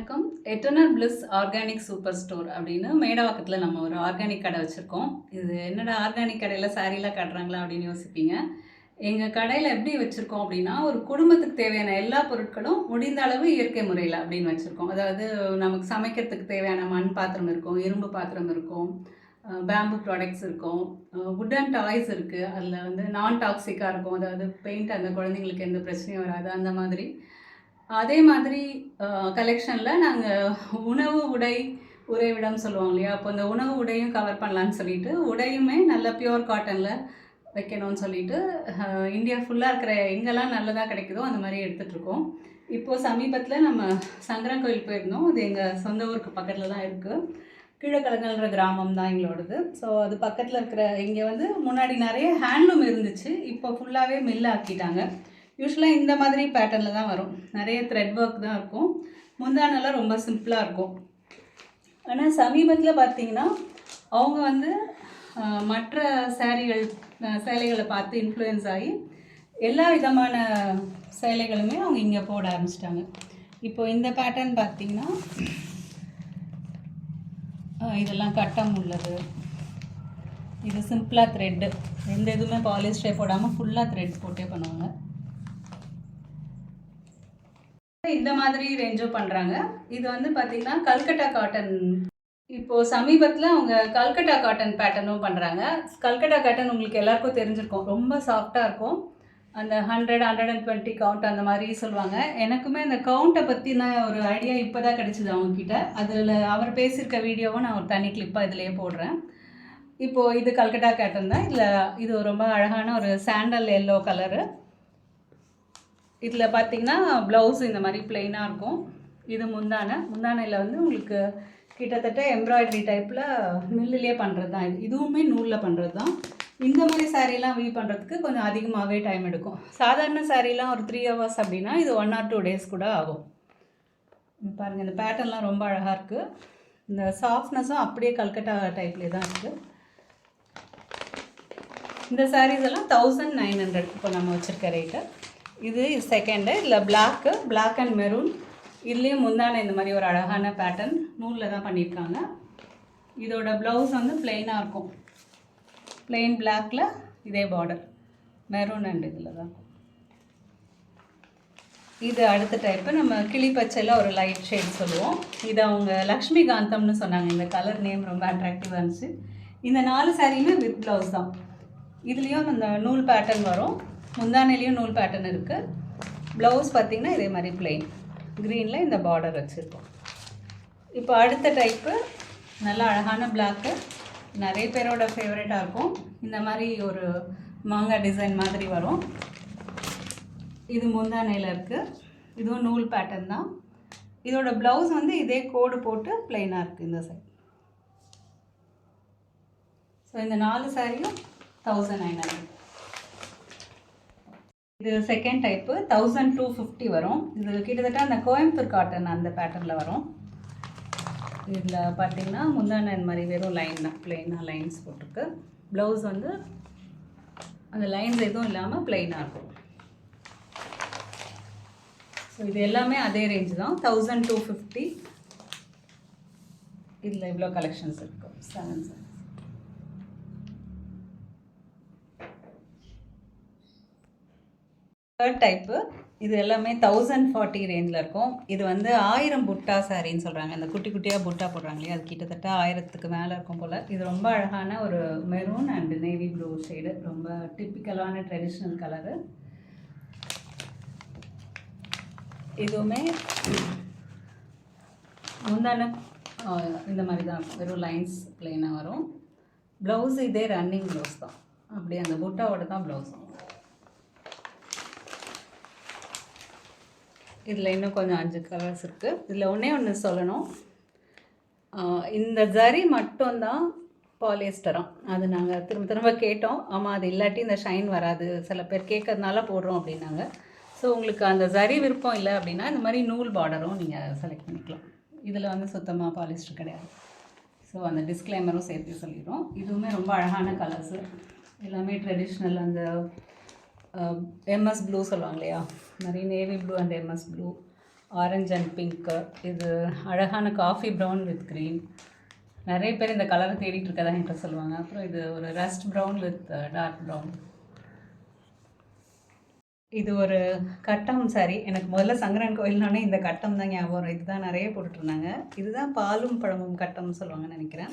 வணக்கம். Eternal bliss organic super store அப்படின்னு மேடவாக்கத்தில் நம்ம ஒரு ஆர்கானிக் கடை வச்சுருக்கோம். இது என்னடா ஆர்கானிக் கடையில் சாரீலாம் காட்டுறாங்களா அப்படின்னு யோசிப்பீங்க. எங்கள் கடையில் எப்படி வச்சுருக்கோம் அப்படின்னா, ஒரு குடும்பத்துக்கு தேவையான எல்லா பொருட்களும் முடிந்த அளவு இயற்கை முறையில் அப்படின்னு வச்சுருக்கோம். அதாவது நமக்கு சமைக்கிறதுக்கு தேவையான மண் பாத்திரம் இருக்கும், இரும்பு பாத்திரம் இருக்கும், பேம்பு ப்ராடக்ட்ஸ் இருக்கும், வுட்டன் டாய்ஸ் இருக்குது. அதில் வந்து நான் டாக்ஸிக்காக இருக்கும். அதாவது பெயிண்ட் அந்த குழந்தைங்களுக்கு எந்த பிரச்சனையும் வராது அந்த மாதிரி. அதே மாதிரி கலெக்ஷனில் நாங்கள் உணவு, உடை, உறைவிடம் சொல்லுவோம் இல்லையா? அப்போ அந்த உணவு, உடையும் கவர் பண்ணலான்னு சொல்லிட்டு, உடையுமே நல்ல பியூர் காட்டனில் வைக்கணும்னு சொல்லிட்டு, இந்தியா ஃபுல்லாக இருக்கிற எங்கெல்லாம் நல்லதாக கிடைக்குதோ அந்த மாதிரி எடுத்துகிட்ருக்கோம். இப்போது சமீபத்தில் நம்ம சங்கரன்கோயில் போயிருந்தோம். அது எங்கள் சொந்த ஊருக்கு பக்கத்தில் தான் இருக்குது. கீழக்கலங்கல்ன்ற கிராமம் தான் எங்களோடது. ஸோ அது பக்கத்தில் இருக்கிற இங்கே வந்து முன்னாடி நிறைய ஹேண்ட்லூம் இருந்துச்சு. இப்போ ஃபுல்லாகவே மில் ஆக்கிட்டாங்க. யூஸ்வலாக இந்த மாதிரி பேட்டர்னில் தான் வரும். நிறைய த்ரெட் ஒர்க் தான் இருக்கும். முந்தானெல்லாம் ரொம்ப சிம்பிளாக இருக்கும். ஆனால் சமீபத்தில் பார்த்திங்கன்னா அவங்க வந்து மற்ற சேலைகளை பார்த்து இன்ஃப்ளூயன்ஸ் ஆகி எல்லா விதமான சேலைகளுமே அவங்க இங்கே போட ஆரம்பிச்சிட்டாங்க. இப்போ இந்த பேட்டர்ன் பார்த்திங்கன்னா இதெல்லாம் கட்டம் உள்ளது. இது சிம்பிளாக த்ரெட்டு, எந்த இதுவுமே பாலிஸ்டரே போடாமல் ஃபுல்லாக த்ரெட் போட்டே பண்ணுவாங்க. இந்த மாதிரி ரேஞ்சும் பண்ணுறாங்க. இது வந்து பார்த்திங்கன்னா கல்கட்டா காட்டன். இப்போது சமீபத்தில் அவங்க கல்கட்டா காட்டன் பேட்டர்னும் பண்ணுறாங்க. கல்கட்டா காட்டன் உங்களுக்கு எல்லாருக்கும் தெரிஞ்சிருக்கும். ரொம்ப சாஃப்டாக இருக்கும். அந்த 100, 120 கவுண்ட் அந்த மாதிரி சொல்லுவாங்க. எனக்குமே அந்த கவுண்ட்டை பற்றின ஒரு ஐடியா இப்போ தான் கிடச்சிது அவங்கக்கிட்ட. அதில் அவர் பேசியிருக்க வீடியோவை நான் ஒரு தனி கிளிப்பாக இதிலேயே போடுறேன். இப்போது இது கல்கட்டா காட்டன் தான். இது ரொம்ப அழகான ஒரு சாண்டல் எல்லோ கலரு. இதில் பார்த்திங்கன்னா ப்ளவுஸ் இந்த மாதிரி ப்ளெயினாக இருக்கும். இது முந்தானையில் வந்து உங்களுக்கு கிட்டத்தட்ட எம்ப்ராய்டரி டைப்பில் மில்லிலே பண்ணுறது தான். இதுவுமே நூலில் பண்ணுறது தான். இந்த மாதிரி சாரீலாம் வீவ் பண்ணுறதுக்கு கொஞ்சம் அதிகமாகவே டைம் எடுக்கும். சாதாரண சாரீலாம் ஒரு 3 hours அப்படின்னா இது 1 or 2 days கூட ஆகும். பாருங்கள், இந்த பேட்டர்ன்லாம் ரொம்ப அழகாக இருக்குது. இந்த சாஃப்ட்னஸும் அப்படியே கல்கட்டா டைப்லேயே தான் இருக்குது. இந்த சாரீஸ் எல்லாம் 1900 இப்போ நம்ம வச்சுருக்க ரேட்டு. இது செகண்டு. இதில் பிளாக் அண்ட் மெரூன். இதுலேயும் முந்தானை இந்த மாதிரி ஒரு அழகான பேட்டர்ன் நூலில் தான் பண்ணியிருக்காங்க. இதோட ப்ளவுஸ் வந்து ப்ளெயினாக இருக்கும். ப்ளெயின் பிளாக்கில் இதே பார்டர் மெரூன் அண்ட் இதில் தான். இது அடுத்த டைப்பு நம்ம கிளி பச்சையில் ஒரு லைட் ஷேட் சொல்லுவோம். இது அவங்க லக்ஷ்மி காந்தம்னு சொன்னாங்க. இந்த கலர் நேம் ரொம்ப அட்ராக்டிவாக இருந்துச்சு. இந்த 4 சாரியுமே வித் ப்ளவுஸ் தான். இதுலேயும் அந்த நூல் பேட்டர்ன் வரும். முந்தானையிலையும் நூல் பேட்டர்ன் இருக்குது. ப்ளவுஸ் பார்த்திங்கன்னா இதே மாதிரி ப்ளெயின் க்ரீனில் இந்த பார்டர் வச்சுருக்கோம். இப்போ அடுத்த டைப்பு நல்லா அழகான பிளாக்கு. நிறைய பேரோட ஃபேவரட்டாக இருக்கும். இந்த மாதிரி ஒரு மாங்காய் டிசைன் மாதிரி வரும். இது முந்தானையில் இருக்குது. இதுவும் நூல் பேட்டர்ன் தான். இதோட ப்ளவுஸ் வந்து இதே கோடு போட்டு ப்ளெயினாக இருக்குது இந்த சைட். ஸோ இந்த 4 சாரியும் 1900. இது செகண்ட் டைப்பு 1250 வரும். இது கிட்டத்தட்ட அந்த கோயம்புத்தூர் காட்டன் அந்த பேட்டர்னில் வரும். இதில் பார்த்திங்கன்னா முந்தானை இந்த மாதிரி வெறும் லைன் தான், ப்ளெயினாக லைன்ஸ் போட்டிருக்கு. ப்ளவுஸ் வந்து அந்த லைன்ஸ் எதுவும் இல்லாமல் ப்ளெயினாக இருக்கும். ஸோ இது எல்லாமே அதே ரேஞ்சு தான், 1250. இதில் இவ்வளோ கலெக்ஷன்ஸ் இருக்கும். 7 சார். Third type. இது எல்லாமே 1040 ரேஞ்சில் இருக்கும். இது வந்து 1000 புட்டா சாரின்னு சொல்கிறாங்க. அந்த குட்டி குட்டியாக புட்டா போடுறாங்க இல்லையா, அது கிட்டத்தட்ட 1000க்கு மேலே இருக்கும் போல். இது ரொம்ப அழகான ஒரு maroon and navy blue shade. ரொம்ப டிப்பிக்கலான ட்ரெடிஷ்னல் கலரு. இதுவுமே முந்தான இந்த மாதிரி தான் இருக்கும். வெறும் லைன்ஸ் ப்ளெயினாக வரும். ப்ளவுஸ் இதே ரன்னிங் ப்ளவுஸ் தான். அப்படியே அந்த புட்டாவோட தான் ப்ளவுஸ். இதில் இன்னும் கொஞ்சம் 5 கலர்ஸ் இருக்குது. இதில் ஒன்று சொல்லணும். இந்த ஜரி மட்டும்தான் பாலிஸ்டராம். அது நாங்கள் திரும்ப கேட்டோம். ஆமாம், அது இல்லாட்டி இந்த ஷைன் வராது, சில பேர் கேட்கறதுனால போடுறோம் அப்படின்னாங்க. ஸோ உங்களுக்கு அந்த ஜரி விருப்பம் இல்லை அப்படின்னா இந்த மாதிரி நூல் பார்டரும் நீங்கள் செலக்ட் பண்ணிக்கலாம். இதில் வந்து சுத்தமாக பாலிஸ்டர் கிடையாது. ஸோ அந்த டிஸ்க்ளைமரும் சேர்த்து சொல்லிடுறோம். இதுவுமே ரொம்ப அழகான கலர்ஸு. எல்லாமே ட்ரெடிஷ்னல். அந்த எம்எஸ் ப்ளூ சொல்லுவாங்க இல்லையா, நிறைய navy blue and MS blue, orange and pink. இது அழகான காஃபி ப்ரௌன் வித் க்ரீன். நிறைய பேர் இந்த கலரை தேடிட்டு இருக்கதா என்கிட்ட சொல்லுவாங்க. அப்புறம் இது ஒரு rust brown with dark brown. இது ஒரு கட்டம் சாரி. எனக்கு முதல்ல சங்கரன் கோயில்னாலே இந்த கட்டம் தான் ஞாபகம் வரும். இதுதான் நிறைய போட்டுட்ருந்தாங்க. இதுதான் பாலும் பழமும் கட்டம்னு சொல்லுவாங்கன்னு நினைக்கிறேன்.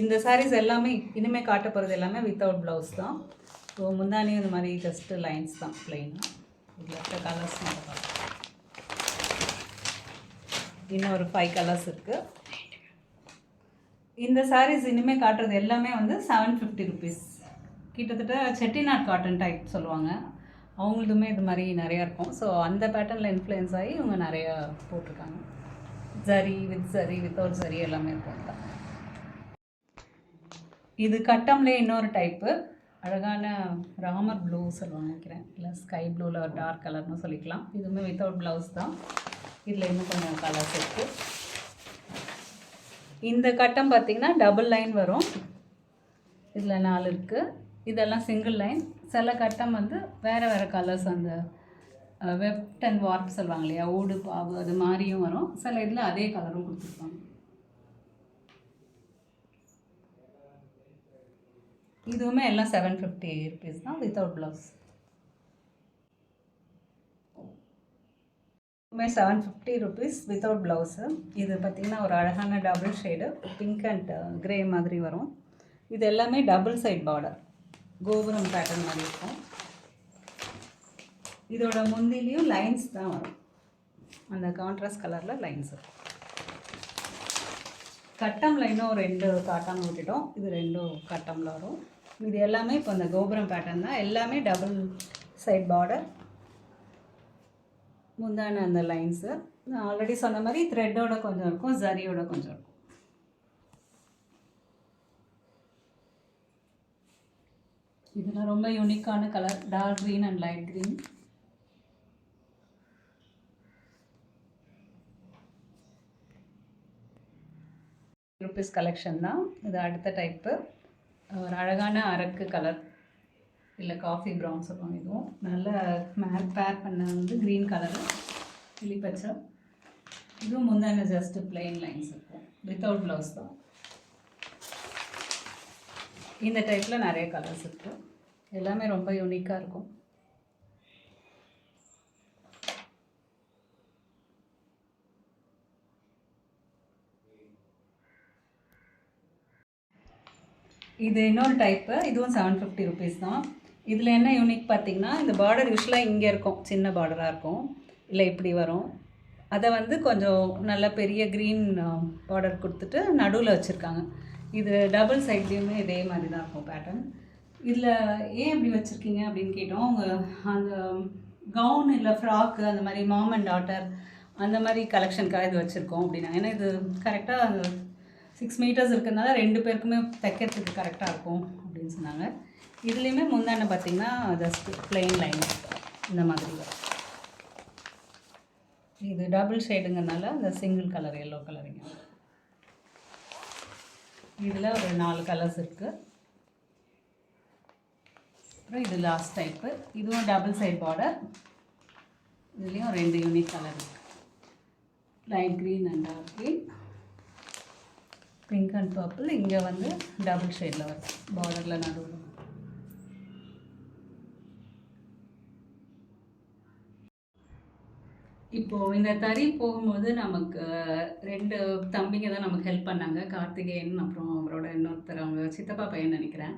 இந்த சாரீஸ் எல்லாமே இனிமேல் காட்ட போகிறது எல்லாமே வித்தவுட் ப்ளவுஸ் தான். ஸோ முந்தானியும் இந்த மாதிரி ஜஸ்ட்டு லைன்ஸ் தான் ப்ளெயினாக. இதில் இருக்க கலர்ஸ் தான் பார்க்கலாம். இன்னும் ஒரு 5 கலர்ஸ் இருக்குது. இந்த சாரீஸ் இனிமேல் காட்டுறது எல்லாமே வந்து 750 ருபீஸ். கிட்டத்தட்ட செட்டிநாட் காட்டன் டைப் சொல்லுவாங்க. அவங்களுதுமே இது மாதிரி நிறையா இருக்கும். ஸோ அந்த பேட்டர்னில் இன்ஃப்ளூயன்ஸ் ஆகி இவங்க நிறையா போட்டிருக்காங்க. ஜரி வித் ஜரி வித்தவுட் ஜரி எல்லாமே இருக்கும். இது கட்டம்லேயே இன்னொரு டைப்பு அழகான ராமர் ப்ளூ சொல்லுவாங்க நினைக்கிறேன். இல்லை ஸ்கை ப்ளூவில் ஒரு டார்க் கலர்னு சொல்லிக்கலாம். இதுவுமே வித்தவுட் ப்ளவுஸ் தான். இதில் இன்னும் கொஞ்சம் கலர்ஸ் இருக்குது. இந்த கட்டம் பார்த்திங்கன்னா டபுள் லைன் வரும். இதில் 4 இருக்குது. இதெல்லாம் சிங்கிள் லைன். சில கட்டம் வந்து வேறு வேறு கலர்ஸ், அந்த வெப்ட் அண்ட் வார்ப் சொல்லுவாங்க இல்லையா, ஊடு பாவு அது மாதிரியும் வரும். சில இதில் அதே கலரும் கொடுத்துருப்பாங்க. இதுவுமே எல்லாம் 750 ருபீஸ் தான் வித்தவுட் ப்ளவுஸ். இதுவுமே 750 ருபீஸ் வித்தவுட் ப்ளவுஸு. இது பார்த்திங்கன்னா ஒரு அழகான double shade pink and grey மாதிரி வரும். இது எல்லாமே டபுள் சைட் பார்டர் கோபுரம் பேட்டர்ன் மாதிரி இருக்கும். இதோட முந்திலையும் லைன்ஸ் தான் வரும். அந்த கான்ட்ராஸ்ட் கலரில் லைன்ஸ் இருக்கும். கட்டமில் இன்னும் 2 காட்டம் விட்டுட்டோம். இது 2 கட்டமில் வரும். இது எல்லாமே இப்போ அந்த கோபுரம் பேட்டர்ன் தான். எல்லாமே டபுள் சைட் பார்டர். முந்தான அந்த லைன்ஸு நான் ஆல்ரெடி சொன்ன மாதிரி த்ரெட்டோட கொஞ்சம் இருக்கும், ஜரியோட கொஞ்சம் இருக்கும். இதெல்லாம் ரொம்ப யூனிக்கான colour, dark green and light green. Rubies collection தான் இது. அடுத்த டைப்பு ஒரு அழகான அரக்கு கலர், இல்லை காஃபி ப்ரௌன் சொல்லுவாங்க. இதுவும் நல்ல பேர் பண்ண வந்து க்ரீன் கலரு கிளி பச்சை. இதுவும் முந்தான ஜஸ்ட்டு பிளெயின் லைன்ஸ் இருக்கும், வித்தவுட் ப்ளவுஸ் தான். இந்த டைப்பில் நிறைய கலர்ஸ் இருக்குது. எல்லாமே ரொம்ப யூனிக்காக இருக்கும். இது இன்னொரு டைப்பு. இதுவும் 750 ருபீஸ் தான். இதில் என்ன யூனிக் பார்த்திங்கன்னா, இந்த பார்டர் யூஸ்வலாக இங்கே இருக்கும், சின்ன பார்டராக இருக்கும், இல்லை இப்படி வரும். அதை வந்து கொஞ்சம் நல்ல பெரிய க்ரீன் பார்டர் கொடுத்துட்டு நடுவில் வச்சுருக்காங்க. இது டபுள் சைட்லேயுமே இதே மாதிரி தான் இருக்கும் பேட்டர்ன். இதில் ஏன் இப்படி வச்சுருக்கீங்க அப்படின்னு கேட்டோம். அவங்க அந்த கவுன் இல்லை ஃப்ராக்கு அந்த மாதிரி மாம் அண்ட் டாட்டர் அந்த மாதிரி கலெக்ஷனுக்காக இது வச்சுருக்கோம் அப்படின்னாங்க. ஏன்னா இது கரெக்டாக 6 மீட்டர்ஸ் இருக்கிறதுனால 2 பேருக்குமே தைக்கிறதுக்கு கரெக்டாக இருக்கும் அப்படின்னு சொன்னாங்க. இதுலேயுமே முந்தான பார்த்திங்கன்னா ஜஸ்ட் பிளெயின் லைன் இந்த மாதிரி வரும். இது டபுள் ஷேடுங்கிறதுனால அந்த சிங்கிள் கலர் எல்லோ கலருங்க. இதில் ஒரு 4 கலர்ஸ் இருக்குது. அப்புறம் இது லாஸ்ட் டைப்பு. இதுவும் டபுள் சைட் பார்டர். இதுலேயும் 2 யூனிக் கலர் இருக்குது, light green and dark green, pink and purple. இங்கே வந்து டபுள் ஷேடில் வரும் பார்டரில் நடுவில். இப்போது இந்த தறி போகும்போது நமக்கு 2 தம்பிங்க தான் நமக்கு ஹெல்ப் பண்ணாங்க. கார்த்திகேயன் அப்புறம் அவரோட இன்னொருத்தர், அவங்க சித்தப்பா பையன் நினைக்கிறேன்.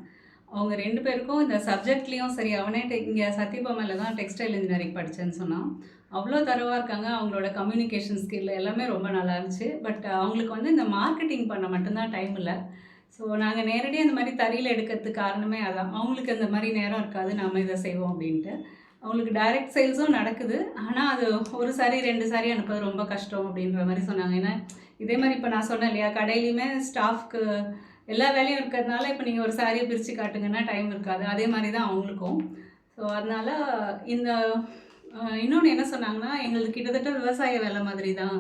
அவங்க 2 பேருக்கும் இந்த சப்ஜெக்ட்லேயும் சரி, அவனே இங்கே சத்யபாமாவில் தான் டெக்ஸ்டைல் இன்ஜினியரிங் படித்தேன்னு சொன்னான். அவ்வளோ தரவாக இருக்காங்க. அவங்களோட கம்யூனிகேஷன் ஸ்கில் எல்லாமே ரொம்ப நல்லா இருந்துச்சு. பட் அவங்களுக்கு வந்து இந்த மார்க்கெட்டிங் பண்ண மட்டும்தான் டைம் இல்லை. ஸோ நாங்கள் நேரடியாக இந்த மாதிரி தறியில் எடுக்கிறதுக்கு காரணமே அதான். அவங்களுக்கு அந்த மாதிரி நேரம் இருக்காது, நம்ம இதை செய்வோம் அப்படின்ட்டு. அவங்களுக்கு டைரக்ட் சேல்ஸும் நடக்குது. ஆனால் அது ஒரு சாரி 2 சாரி அனுப்புறது ரொம்ப கஷ்டம் அப்படின்ற மாதிரி சொன்னாங்க. ஏன்னா இதே மாதிரி இப்போ நான் சொன்னேன் இல்லையா, கடையிலையுமே ஸ்டாஃப்க்கு எல்லா வேலையும் இருக்கிறதுனால இப்போ நீங்கள் ஒரு சாரியை பிரித்து காட்டுங்கன்னா டைம் இருக்காது. அதே மாதிரி தான் அவங்களுக்கும். ஸோ அதனால் இந்த இன்னொன்று என்ன சொன்னாங்கன்னா, எங்களுக்கு கிட்டத்தட்ட விவசாய வேலை மாதிரி தான்,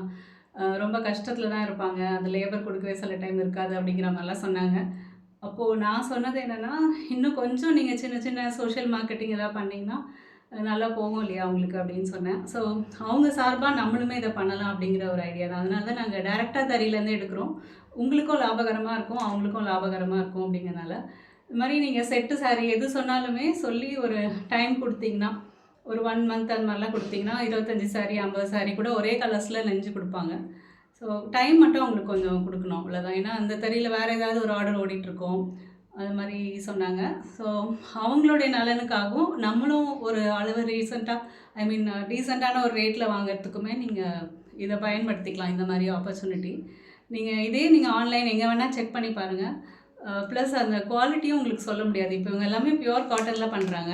ரொம்ப கஷ்டத்தில் தான் இருப்பாங்க, அது லேபர் கொடுக்கவே சில டைம் இருக்காது அப்படிங்கிற மாதிரிலாம் சொன்னாங்க. அப்போது நான் சொன்னது என்னென்னா, இன்னும் கொஞ்சம் நீங்கள் சின்ன சின்ன சோஷியல் மார்க்கெட்டிங் எதாவது பண்ணிங்கன்னா நல்லா போகும் இல்லையா உங்களுக்கு அப்படின்னு சொன்னேன். ஸோ அவங்க சார்பா நம்மளுமே இத பண்ணலாம் அப்படிங்கிற ஒரு ஐடியா தான். அதனால தான் நாங்க டைரக்ட்டா தறியிலேருந்து எடுக்கிறோம். உங்களுக்கும் லாபகரமா இருக்கும், அவங்களுக்கும் லாபகரமா இருக்கும் அப்படிங்கிறனால. இது மாரி நீங்க செட்டு சாரி எது சொன்னாலுமே சொல்லி ஒரு டைம் குடுத்தீங்கன்னா, ஒரு 1 மந்த் அந்த மாரிலாம் குடுத்தீங்கன்னா, 25 சாரி, 50 சாரி கூட ஒரே கலர்ஸ்ல நெஞ்சு குடுப்பாங்க. ஸோ டைம் மட்டும் அவங்களுக்கு கொஞ்சம் குடுக்கணும் அவ்வளோதான். ஏன்னா அந்த தறியில வேற ஏதாவது ஒரு ஆர்டர் ஓடிட்டுருக்கும். அது மாரி சொன்னாங்க. ஸோ அவங்களுடைய நலனுக்காகவும், நம்மளும் ஒரு அளவு டீசென்ட்டான ஒரு ரேட்ல வாங்குறதுக்குமே நீங்க இத பயன்படுத்திக்கலாம். இந்த மாரி ஆப்பர்ச்சுனிட்டி. நீங்க ஆன்லைன் எங்க வேணா செக் பண்ணி பாருங்க. ப்ளஸ் அந்த குவாலிட்டியும் உங்களுக்கு சொல்ல முடியாது. இப்போ இவங்க எல்லாமே பியூர் காட்டன்ல பண்றாங்க.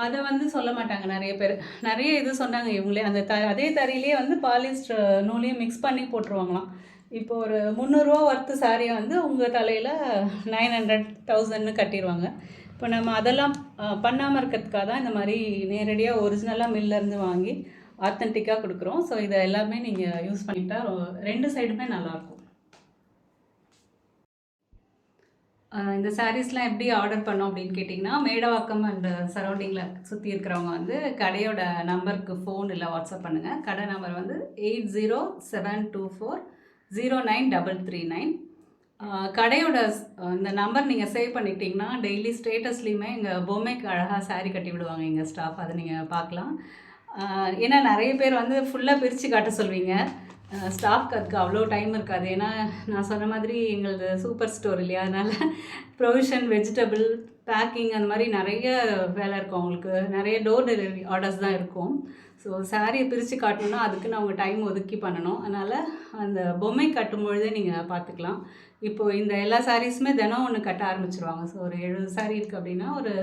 அத வந்து சொல்ல மாட்டாங்க நெறைய பேரு. நெறைய இது சொன்னாங்க இவங்களே. அந்த அதே தறியிலேயே வந்து பாலிஸ்டர் நூலையும் மிக்ஸ் பண்ணி போட்டுருவாங்களாம். இப்போ ஒரு ரூ. 300 வொர்த் சாரிய வந்து உங்க தலையில 900, 1000ன்னு கட்டிருவாங்க. இப்போ நம்ம அதெல்லாம் பண்ணாம இருக்கிறதுக்காக தான் இந்த மாரி நேரடியா ஒரிஜினலா மில்லேருந்து வாங்கி ஆத்தென்டிக்கா குடுக்குறோம். ஸோ இத எல்லாமே நீங்க யூஸ் பண்ணிக்கிட்டா 2 சைடுமே நல்லாயிருக்கும். இந்த சாரீஸ்லாம் எப்படி ஆர்டர் பண்ணோம் அப்படின்னு கேட்டிங்கன்னா, மேடவாக்கம் அண்ட் சரௌண்டிங்கில் சுற்றி இருக்கிறவங்க வந்து கடையோட நம்பருக்கு ஃபோன் இல்லை வாட்ஸ்அப் பண்ணுங்கள். கடை நம்பர் வந்து 8072409339. கடையோட இந்த நம்பர் நீங்கள் சேவ் பண்ணிட்டீங்கன்னா டெய்லி ஸ்டேட்டஸ்லேயுமே எங்கள் பொம்மைக்கு அழகாக சாரீ கட்டி விடுவாங்க எங்கள் ஸ்டாஃப். அதை நீங்கள் பார்க்கலாம். ஏன்னா நிறைய பேர் வந்து ஃபுல்லாக பிரித்து காட்ட சொல்வீங்க. ஸ்டாஃப்க்கு அதுக்கு அவ்வளோ டைம் இருக்காது. ஏன்னா நான் சொன்ன மாதிரி எங்களது சூப்பர் ஸ்டோர் இல்லையா, அதனால் ப்ரொவிஷன், வெஜிடபிள், பேக்கிங் அந்த மாதிரி நிறைய வேலை இருக்கும். அவங்களுக்கு நிறைய டோர் டெலிவரி ஆர்டர்ஸ் தான் இருக்கும். ஸோ சாரியை பிரித்து காட்டணுன்னா அதுக்குன்னு அவங்க டைம் ஒதுக்கி பண்ணணும். அதனால் அந்த பொம்மை கட்டும் பொழுதே நீங்கள் பார்த்துக்கலாம். இப்போது இந்த எல்லா சாரீஸுமே தினம் ஒன்று கட்ட ஆரம்பிச்சிருவாங்க. ஸோ ஒரு 70 சாரீ இருக்குது அப்படின்னா ஒரு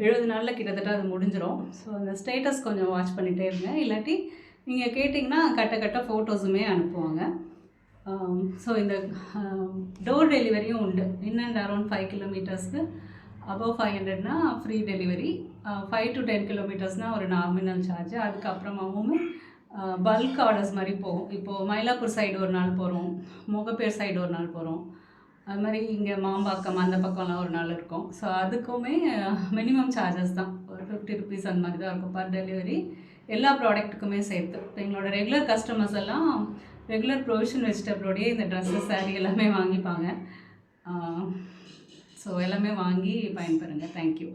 70 நாளில் கிட்டத்தட்ட அது முடிஞ்சிடும். ஸோ அந்த ஸ்டேட்டஸ் கொஞ்சம் வாட்ச் பண்ணிகிட்டே இருங்க. இல்லாட்டி நீங்கள் கேட்டிங்கன்னா கட்ட ஃபோட்டோஸுமே அனுப்புவாங்க. ஸோ இந்த டோர் டெலிவரியும் உண்டு. இன் அண்ட் அரௌண்ட் 5 கிலோமீட்டர்ஸ்க்கு அபவ் 500னா ஃப்ரீ டெலிவரி. 5 to 10 கிலோமீட்டர்ஸ்னால் ஒரு நாமினல் சார்ஜ். அதுக்கப்புறமாவும் பல்க் ஆர்டர்ஸ் மாதிரி போகும். இப்போது மயிலாப்பூர் சைடு ஒரு நாள் போகிறோம், முகப்பேர் சைடு ஒரு நாள் போகிறோம். அது மாதிரி இங்கே மாம்பாக்கம் அந்த பக்கம்லாம் ஒரு நாள் இருக்கும். ஸோ அதுக்குமே மினிமம் சார்ஜஸ் தான். ஒரு 50 ருபீஸ் அந்த மாதிரி தான் இருக்கும் பர் டெலிவரி. எல்லா ப்ராடக்ட்டுக்குமே சேர்த்து. இப்போ எங்களோட ரெகுலர் கஸ்டமர்ஸ் எல்லாம் ரெகுலர் ப்ரொவிஷன் வெஜிடபிளோடையே இந்த ட்ரெஸ்ஸஸ், சாரீ எல்லாமே வாங்கிப்பாங்க. ஸோ எல்லாமே வாங்கி பயன்பெறுங்க. தேங்க்யூ.